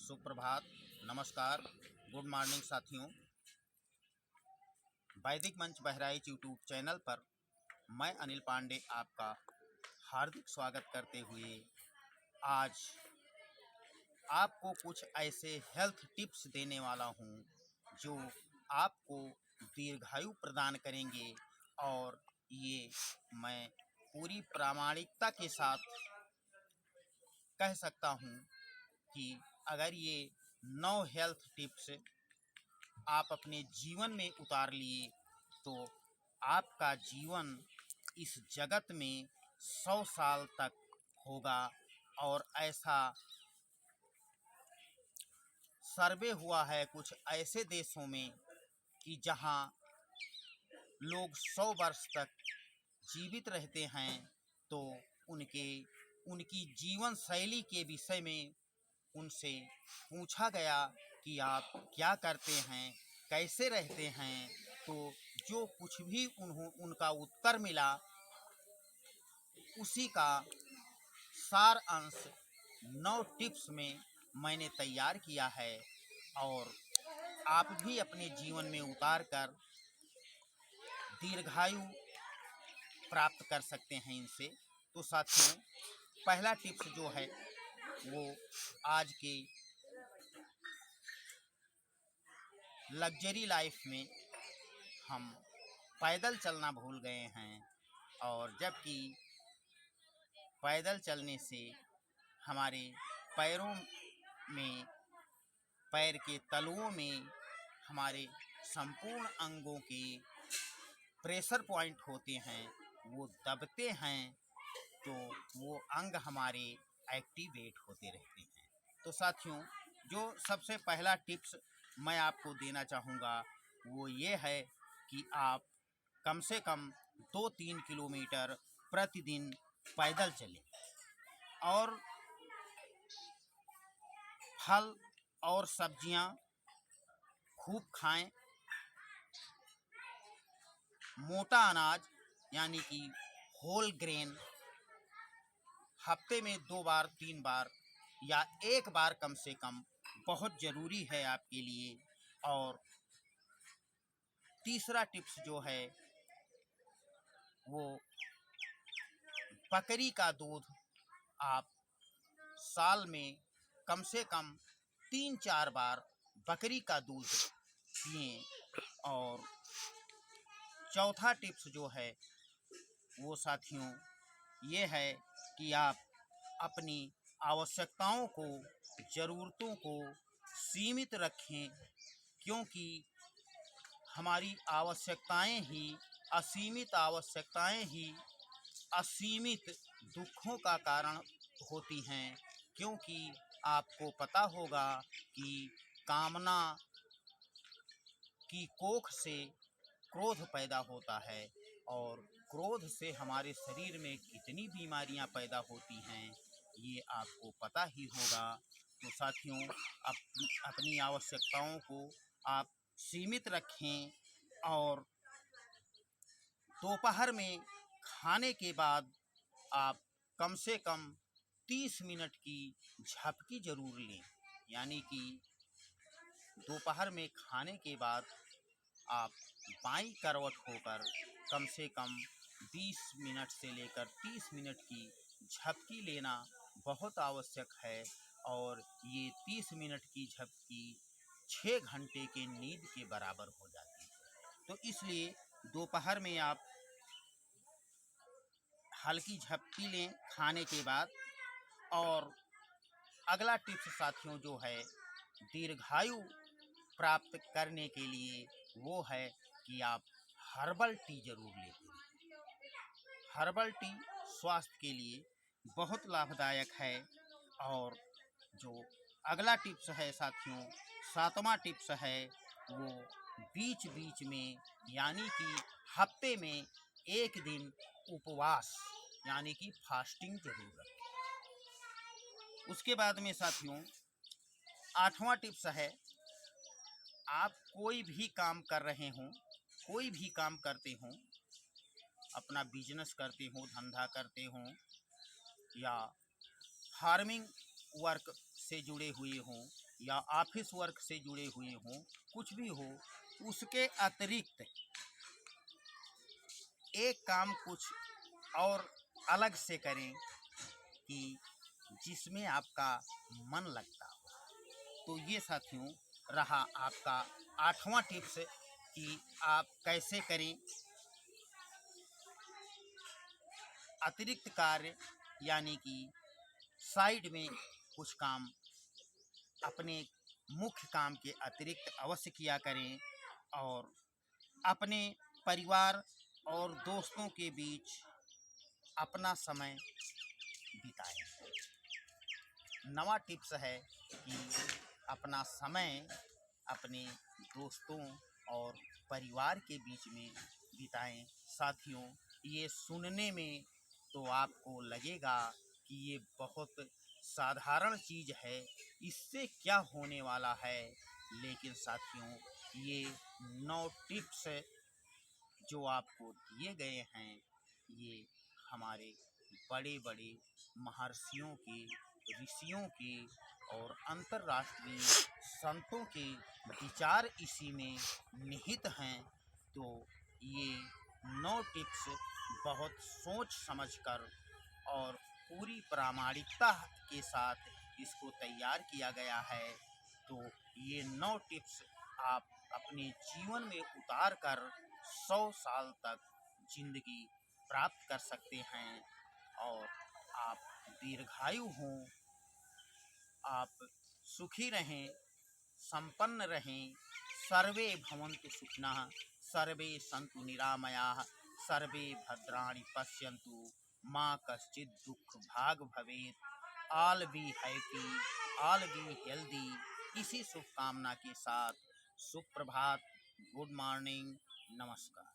सुप्रभात, नमस्कार, good morning साथियों। वैदिक मंच बहराइच यूट्यूब चैनल पर मैं अनिल पांडे आपका हार्दिक स्वागत करते हुए आज आपको कुछ ऐसे हेल्थ टिप्स देने वाला हूं जो आपको दीर्घायु प्रदान करेंगे। और ये मैं पूरी प्रामाणिकता के साथ कह सकता हूं कि अगर ये 9 हेल्थ टिप्स आप अपने जीवन में उतार लिए तो आपका जीवन इस जगत में 100 साल तक होगा। और ऐसा सर्वे हुआ है कुछ ऐसे देशों में कि जहां लोग 100 वर्ष तक जीवित रहते हैं, तो उनकी जीवन शैली के विषय में उनसे पूछा गया कि आप क्या करते हैं, कैसे रहते हैं। तो जो कुछ भी उनका उत्तर मिला उसी का सार अंश 9 टिप्स में मैंने तैयार किया है और आप भी अपने जीवन में उतार कर दीर्घायु प्राप्त कर सकते हैं इनसे। तो साथियों, पहला टिप्स जो है वो आज के लग्जरी लाइफ में हम पैदल चलना भूल गए हैं, और जबकि पैदल चलने से हमारे पैरों में, पैर के तलुओं में हमारे संपूर्ण अंगों के प्रेशर पॉइंट होते हैं, वो दबते हैं, तो वो अंग हमारे एक्टिवेट होते रहते हैं। तो साथियों, जो सबसे पहला टिप्स मैं आपको देना चाहूँगा वो ये है कि आप कम से कम 2-3 किलोमीटर प्रतिदिन पैदल चलें और फल और सब्जियां खूब खाएं। मोटा अनाज यानी कि होल ग्रेन हफ्ते में 2 बार 3 बार या 1 बार कम से कम बहुत ज़रूरी है आपके लिए। और तीसरा टिप्स जो है वो बकरी का दूध आप साल में कम से कम 3-4 बार बकरी का दूध पिएं। और चौथा टिप्स जो है वो साथियों ये है कि आप अपनी आवश्यकताओं को, ज़रूरतों को सीमित रखें, क्योंकि हमारी आवश्यकताएं ही असीमित दुखों का कारण होती हैं। क्योंकि आपको पता होगा कि कामना की कोख से क्रोध पैदा होता है, और क्रोध से हमारे शरीर में कितनी बीमारियां पैदा होती हैं ये आपको पता ही होगा। तो साथियों, अपनी आवश्यकताओं को आप सीमित रखें और दोपहर में खाने के बाद आप कम से कम 30 मिनट की झपकी ज़रूर लें। यानी कि दोपहर में खाने के बाद आप बाईं करवट होकर कम से कम 20 मिनट से लेकर 30 मिनट की झपकी लेना बहुत आवश्यक है। और ये 30 मिनट की झपकी 6 घंटे के नींद के बराबर हो जाती है। तो इसलिए दोपहर में आप हल्की झपकी लें खाने के बाद। और अगला टिप्स साथियों जो है दीर्घायु प्राप्त करने के लिए वो है कि आप हर्बल टी ज़रूर लेते हैं। हर्बल टी स्वास्थ्य के लिए बहुत लाभदायक है। और जो अगला टिप्स है साथियों, 7वां टिप्स है वो बीच बीच में यानी कि हफ्ते में 1 दिन उपवास यानी कि फास्टिंग जरूर रखें। उसके बाद में साथियों 8वां टिप्स है, आप कोई भी काम कर रहे हों, कोई भी काम करते हों, अपना बिजनेस करते हों, धंधा करते हों या फार्मिंग वर्क से जुड़े हुए हों, या ऑफिस वर्क से जुड़े हुए हों, कुछ भी हो, उसके अतिरिक्त एक काम कुछ और अलग से करें कि जिसमें आपका मन लगता हो। तो ये साथियों रहा आपका 8वां टिप्स कि आप कैसे करें अतिरिक्त कार्य, यानी कि साइड में कुछ काम अपने मुख्य काम के अतिरिक्त अवश्य किया करें और अपने परिवार और दोस्तों के बीच अपना समय बिताएं। नवा टिप्स है कि अपना समय अपने दोस्तों और परिवार के बीच में बिताएं। साथियों, ये सुनने में तो आपको लगेगा कि ये बहुत साधारण चीज़ है, इससे क्या होने वाला है, लेकिन साथियों ये 9 टिप्स जो आपको दिए गए हैं, ये हमारे बड़े बड़े महर्षियों के, ऋषियों के और अंतर्राष्ट्रीय संतों के विचार इसी में निहित हैं। तो ये 9 टिप्स बहुत सोच समझकर और पूरी प्रामाणिकता के साथ इसको तैयार किया गया है। तो ये 9 टिप्स आप अपने जीवन में उतार कर 100 साल तक जिंदगी प्राप्त कर सकते हैं और आप दीर्घायु हों, आप सुखी रहें, संपन्न रहें। सर्वे भवन्तु सुखिनः, सर्वे सन्तु निरामयाः, सर्वे भद्राणि पश्यन्तु, मा कश्चित् दुःख भाग भवेत्। All be happy, all be healthy. इसी शुभकामना के साथ सुप्रभात, गुड मॉर्निंग, नमस्कार।